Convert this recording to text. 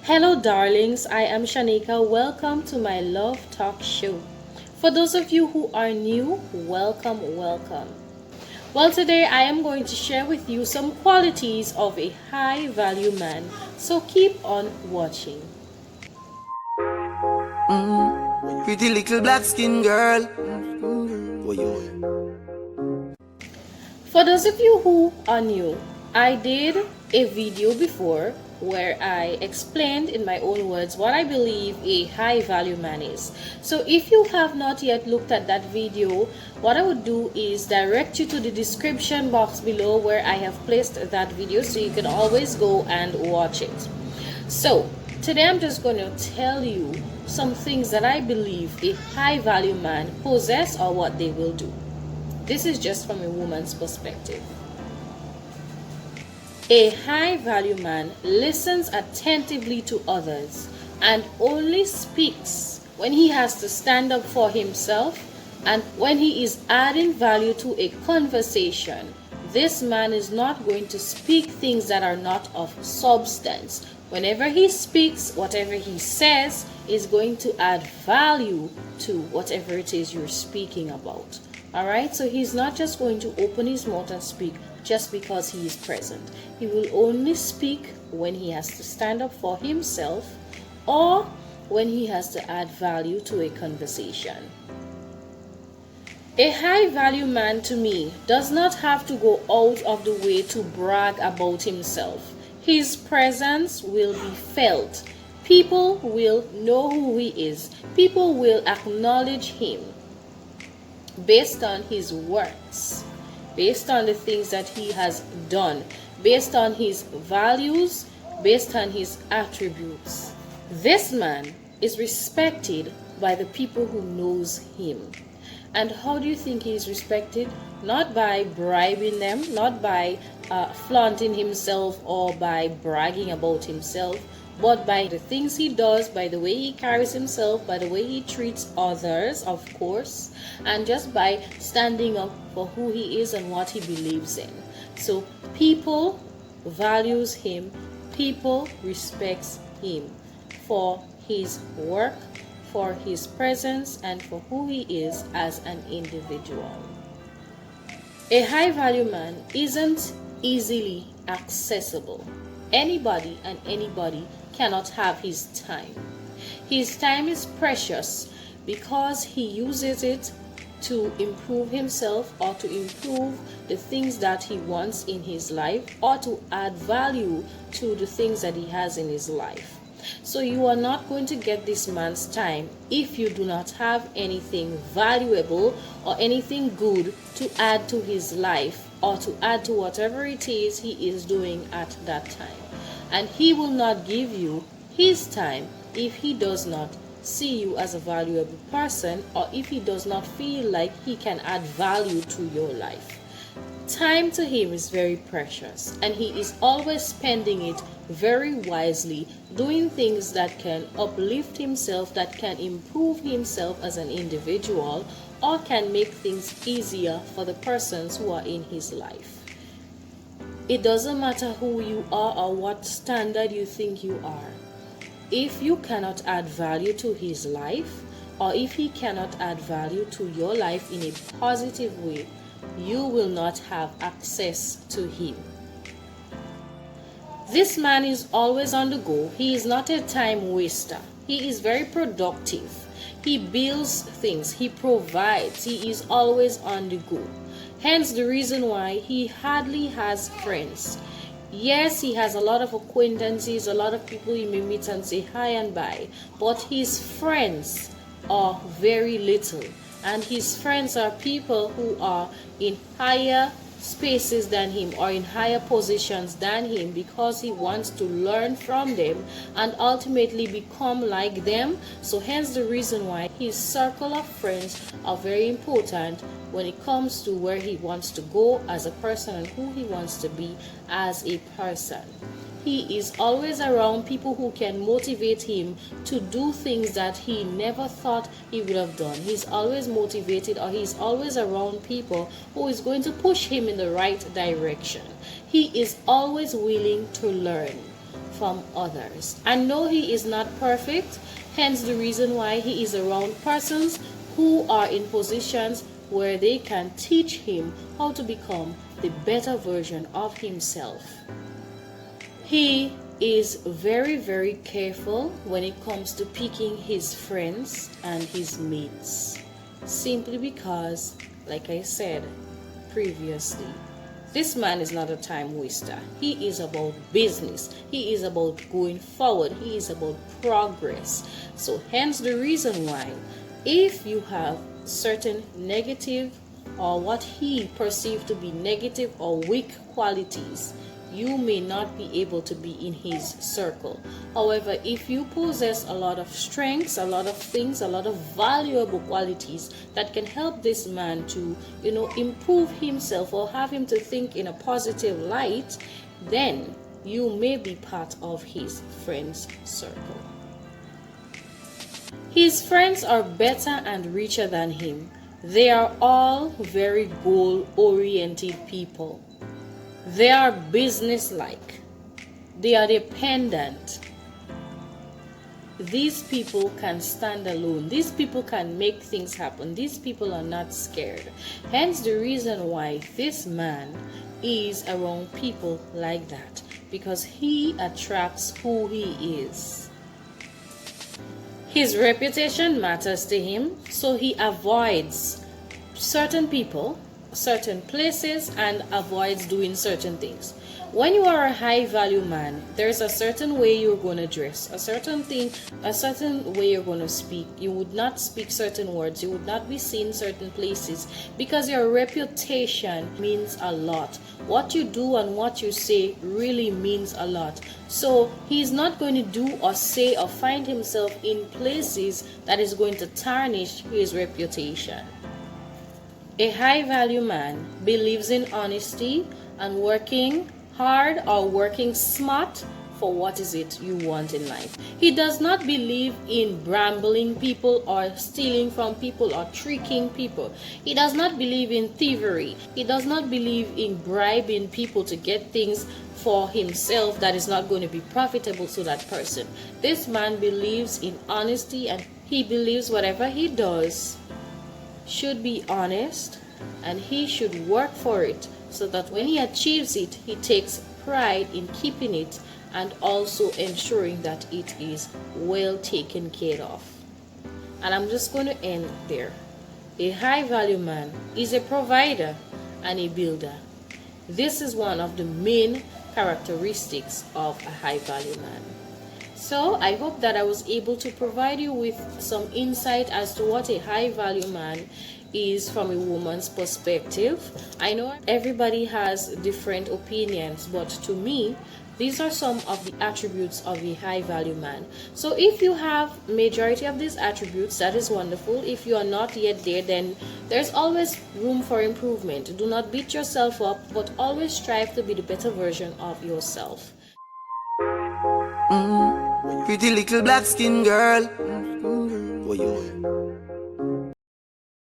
Hello, darlings. I am Shanika. Welcome to my Love Talk show. For those of you who are new, welcome, welcome. Well, today I am going to share with you some qualities of a high value man. So keep on watching. Pretty little black skin girl. For those of you who are new, I did a video before where I explained in my own words what I believe a high value man is. So if you have not yet looked at that video, what I would do is direct you to the description box below where I have placed that video so you can always go and watch it. So today I'm just going to tell you some things that I believe a high value man possess or what they will do. This is just from a woman's perspective. A high value man listens attentively to others and only speaks when he has to stand up for himself and when he is adding value to a conversation. This man is not going to speak things that are not of substance. Whenever he speaks, whatever he says is going to add value to whatever it is you're speaking about. Alright, so he's not just going to open his mouth and speak just because he is present. He will only speak when he has to stand up for himself or when he has to add value to a conversation. A high value man to me does not have to go out of the way to brag about himself. His presence will be felt. People will know who he is. People will acknowledge him based on his works, based on the things that he has done, based on his values, based on his attributes. This man is respected by the people who knows him. And how do you think he is respected? Not by bribing them, not by flaunting himself or by bragging about himself, but by the things he does, by the way he carries himself, by the way he treats others, of course, and just by standing up for who he is and what he believes in. So people values him, people respects him for his work, for his presence, and for who he is as an individual. A high value man isn't easily accessible. Anybody and anybody cannot have his time. His time is precious because he uses it to improve himself or to improve the things that he wants in his life or to add value to the things that he has in his life. So you are not going to get this man's time if you do not have anything valuable or anything good to add to his life or to add to whatever it is he is doing at that time. And he will not give you his time if he does not see you as a valuable person or if he does not feel like he can add value to your life. Time to him is very precious and he is always spending it very wisely, doing things that can uplift himself, that can improve himself as an individual, or can make things easier for the persons who are in his life. It doesn't matter who you are or what standard you think you are. If you cannot add value to his life, or if he cannot add value to your life in a positive way, you will not have access to him. This man is always on the go. He is not a time waster. He is very productive. He builds things. He provides. He is always on the go. Hence the reason why he hardly has friends. Yes, he has a lot of acquaintances, a lot of people he may meet and say hi and bye, but his friends are very little. And his friends are people who are in higher spaces than him or in higher positions than him because he wants to learn from them and ultimately become like them. So hence the reason why his circle of friends are very important when it comes to where he wants to go as a person and who he wants to be as a person. He is always around people who can motivate him to do things that he never thought he would have done. He's always motivated, or he's always around people who is going to push him in the right direction. He is always willing to learn. from others. And no, he is not perfect, hence the reason why he is around persons who are in positions where they can teach him how to become the better version of himself. He is very, very careful when it comes to picking his friends and his mates, simply because, like I said previously, this man is not a time waster. He is about business. He is about going forward. He is about progress. So hence the reason why, if you have certain negative or what he perceived to be negative or weak qualities, you may not be able to be in his circle. However, if you possess a lot of strengths, a lot of things, a lot of valuable qualities that can help this man to, improve himself or have him to think in a positive light, then you may be part of his friends' circle. His friends are better and richer than him. They are all very goal-oriented people. They are businesslike. They are dependent. These people can stand alone. These people can make things happen. These people are not scared. Hence the reason why this man is around people like that, because he attracts who he is. His reputation matters to him, so he avoids certain people, certain places, and avoids doing certain things. When you are a high value man, there's a certain way you're going to dress, a certain way you're going to speak. You would not speak certain words. You would not be seen certain places, because your reputation means a lot. What you do and what you say really means a lot. So he's not going to do or say or find himself in places that is going to tarnish his reputation. A high value man believes in honesty and working hard or working smart for what is it you want in life. He does not believe in brambling people or stealing from people or tricking people. He does not believe in thievery. He does not believe in bribing people to get things for himself that is not going to be profitable to that person. This man believes in honesty, and he believes whatever he does should be honest, and he should work for it, so that when he achieves it, he takes pride in keeping it and also ensuring that it is well taken care of. And I'm just going to end there. A high value man is a provider and a builder. This is one of the main characteristics of a high value man. So I hope that I was able to provide you with some insight as to what a high value man is from a woman's perspective. I know everybody has different opinions, but to me, these are some of the attributes of a high value man. So if you have majority of these attributes, that is wonderful. If you are not yet there, then there's always room for improvement. Do not beat yourself up, but always strive to be the better version of yourself. Pretty little black skin girl.